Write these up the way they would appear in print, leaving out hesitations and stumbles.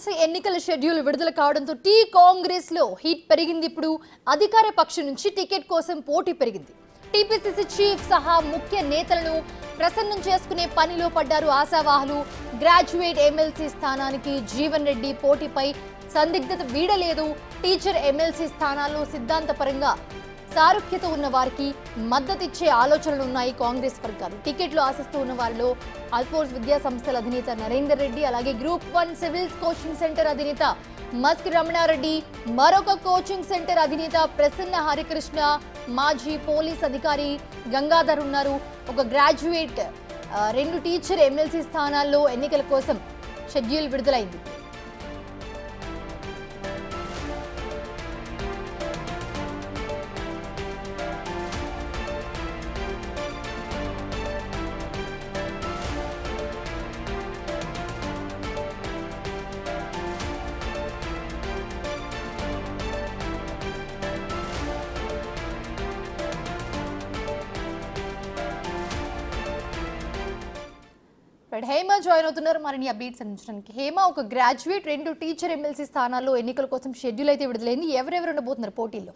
MLC ఎన్నికల schedule విడుదల కావడంతో కాంగ్రెస్ లో హీట్ పెరిగింది. ఇప్పుడు అధికార పక్షం నుంచి టికెట్ కోసం పోటీ పెరిగింది. టీపీసీసీ చీఫ్ సహా ముఖ్య నేతలను ప్రసన్నం చేసుకునే పనిలో పడ్డారు ఆశావాహులు. గ్రాడ్యుయేట్ ఎమ్మెల్సీ స్థానానికి జీవన్ రెడ్డి పోటీపై సందిగ్ధత వీడలేదు. టీచర్ ఎమ్మెల్సీ స్థానాల్లో సిద్ధాంతపరంగా సారూఖ్యత ఉన్న వారికి మద్దతిచ్చే ఆలోచనలు ఉన్నాయి కాంగ్రెస్ వర్గాలు. టికెట్లు ఆశిస్తూ ఉన్న వారిలో అల్ఫోర్స్ విద్యా సంస్థల అధినేత నరేందర్ రెడ్డి, అలాగే గ్రూప్ 1 సివిల్స్ కోచింగ్ సెంటర్ అధినేత మస్క్ రమణారెడ్డి, మరొక కోచింగ్ సెంటర్ అధినేత ప్రసన్న హరికృష్ణ, మాజీ పోలీస్ అధికారి గంగాధర్ ఉన్నారు. ఒక గ్రాడ్యుయేట్ 2 టీచర్ ఎమ్మెల్సీ స్థానాల్లో ఎన్నికల కోసం షెడ్యూల్ విడుదలైంది. హేమ జాయిన్ అవుతున్నారు మరిన్ని అప్డేట్స్ అందించడానికి. హేమ, ఒక గ్రాడ్యుయేట్ 2 టీచర్ ఎమ్మెల్సీ స్థానాల్లో ఎన్నికల కోసం షెడ్యూల్ అయితే విడుదలైంది. ఎవరెవరు ఉండబోతున్నారు పోటీల్లో?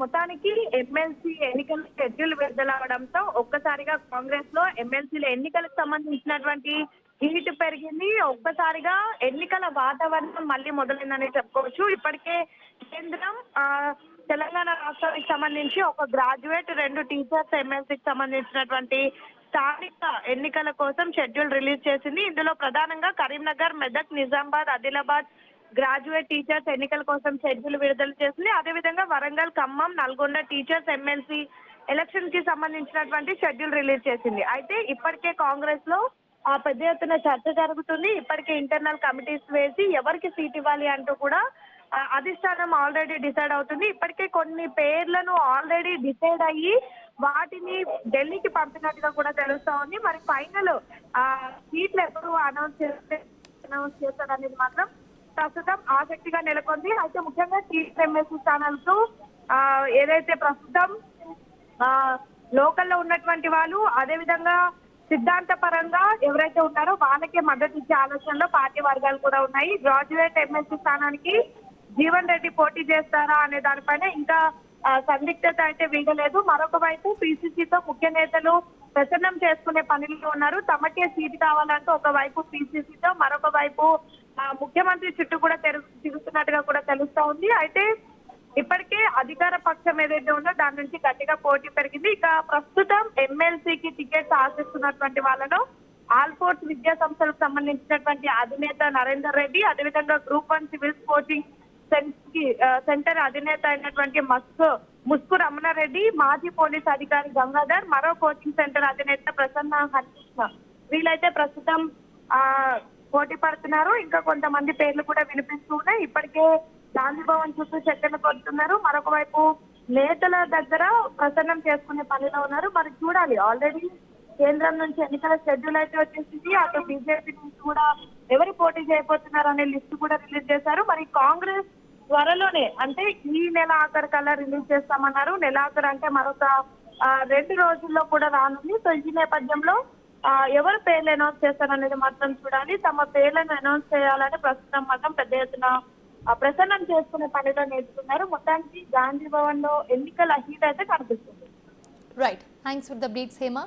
మొత్తానికి ఎమ్మెల్సీ ఎన్నికల షెడ్యూల్ విడుదలవడంతో ఒక్కసారిగా కాంగ్రెస్ లో ఎమ్మెల్సీల ఎన్నికలకు సంబంధించినటువంటి హీట్ పెరిగింది. ఒక్కసారిగా ఎన్నికల వాతావరణం మళ్ళీ మొదలైందని చెప్పుకోవచ్చు. ఇప్పటికే కేంద్రం తెలంగాణ రాష్ట్రానికి సంబంధించి ఒక గ్రాడ్యుయేట్ 2 టీచర్స్ ఎమ్మెల్సీకి సంబంధించినటువంటి స్థానిక ఎన్నికల కోసం షెడ్యూల్ రిలీజ్ చేసింది. ఇందులో ప్రధానంగా కరీంనగర్, మెదక్, నిజామాబాద్, ఆదిలాబాద్ గ్రాడ్యుయేట్ టీచర్స్ ఎన్నికల కోసం షెడ్యూల్ విడుదల చేసింది. అదేవిధంగా Warangal, Khammam, Nalgonda teachers MLC election కి సంబంధించినటువంటి షెడ్యూల్ రిలీజ్ చేసింది. అయితే ఇప్పటికే కాంగ్రెస్ లో పెద్ద ఎత్తున చర్చ జరుగుతుంది. ఇప్పటికే ఇంటర్నల్ కమిటీస్ వేసి ఎవరికి సీట్ ఇవ్వాలి అంటూ కూడా అధిష్టానం ఆల్రెడీ డిసైడ్ అవుతుంది. ఇప్పటికే కొన్ని పేర్లను ఆల్రెడీ డిసైడ్ అయ్యి వాటిని ఢిల్లీకి పంపినట్టుగా కూడా తెలుస్తా ఉంది. మరి ఫైనల్ సీట్లు ఎప్పుడు అనౌన్స్ చేస్తారనేది మాత్రం ప్రస్తుతం ఆసక్తిగా నెలకొంది. అయితే ముఖ్యంగా టీచర్ ఎమ్మెల్సీ స్థానాలకు ఏదైతే ప్రస్తుతం లోకల్లో ఉన్నటువంటి వాళ్ళు, అదేవిధంగా సిద్ధాంత పరంగా ఎవరైతే ఉన్నారో వాళ్ళకే మద్దతు ఇచ్చే ఆలోచనలో పార్టీ వర్గాలు కూడా ఉన్నాయి. గ్రాడ్యుయేట్ ఎమ్మెల్సీ స్థానానికి జీవన్ రెడ్డి పోటీ చేస్తారా అనే దానిపైన ఇంకా సందిగ్ధత అయితే వీగలేదు. మరొక వైపు పీసీసీతో ముఖ్య నేతలు ప్రసన్నం చేసుకునే పనిలో ఉన్నారు. తమకే సీటు కావాలంటూ ఒకవైపు పీసీసీతో, మరొక వైపు ముఖ్యమంత్రి చుట్టూ కూడా తిరుగుతున్నట్టుగా కూడా తెలుస్తా ఉంది. అయితే ఇప్పటికే అధికార పక్షం ఏదైతే ఉందో దాని నుంచి గట్టిగా పోటీ పెరిగింది. ఇక ప్రస్తుతం ఎమ్మెల్సీకి టికెట్స్ ఆశిస్తున్నటువంటి వాళ్ళలో ఆల్ఫోర్స్ విద్యా సంస్థలకు సంబంధించినటువంటి అధినేత నరేందర్ రెడ్డి, అదేవిధంగా గ్రూప్ 1 సివిల్స్ కోచింగ్ సెంటర్ అధినేత అయినటువంటి ముస్కు రమణారెడ్డి, మాజీ పోలీస్ అధికారి గంగాధర్, మరో కోచింగ్ సెంటర్ అధినేత ప్రసన్న హరికృష్ణ, వీళ్ళైతే ప్రస్తుతం పోటీ పడుతున్నారు. ఇంకా కొంతమంది పేర్లు కూడా వినిపిస్తూ ఉన్నాయి. ఇప్పటికే గాంధీ భవన్ చుట్టూ చర్చలు కొడుతున్నారు. మరొక వైపు నేతల దగ్గర ప్రసన్నం చేసుకునే పనిలో ఉన్నారు. మరి చూడాలి, ఆల్రెడీ కేంద్రం నుంచి ఎన్నికల షెడ్యూల్ అయితే వచ్చేసింది. అటు బీజేపీ నుంచి కూడా ఎవరు పోటీ చేయబోతున్నారు అనే లిస్టు కూడా రిలీజ్ చేశారు. మరి కాంగ్రెస్ త్వరలోనే, అంటే ఈ నెల ఆఖరు కల్లా రిలీజ్ చేస్తామన్నారు. నెలాఖరు అంటే మరొక 2 రోజుల్లో కూడా రానుంది. సో ఈ నేపథ్యంలో ఎవరు పేర్లు అనౌన్స్ చేస్తారనేది మాత్రం చూడాలి. తమ పేర్లను అనౌన్స్ చేయాలని ప్రస్తుతం మాత్రం పెద్ద ఎత్తున ప్రసన్నం చేసుకునే పనిలో నేర్చుకున్నారు. మొత్తానికి గాంధీ భవన్ లో ఎన్నికల హీట్ అయితే కనిపిస్తుంది. Right, thanks for the updates Hema.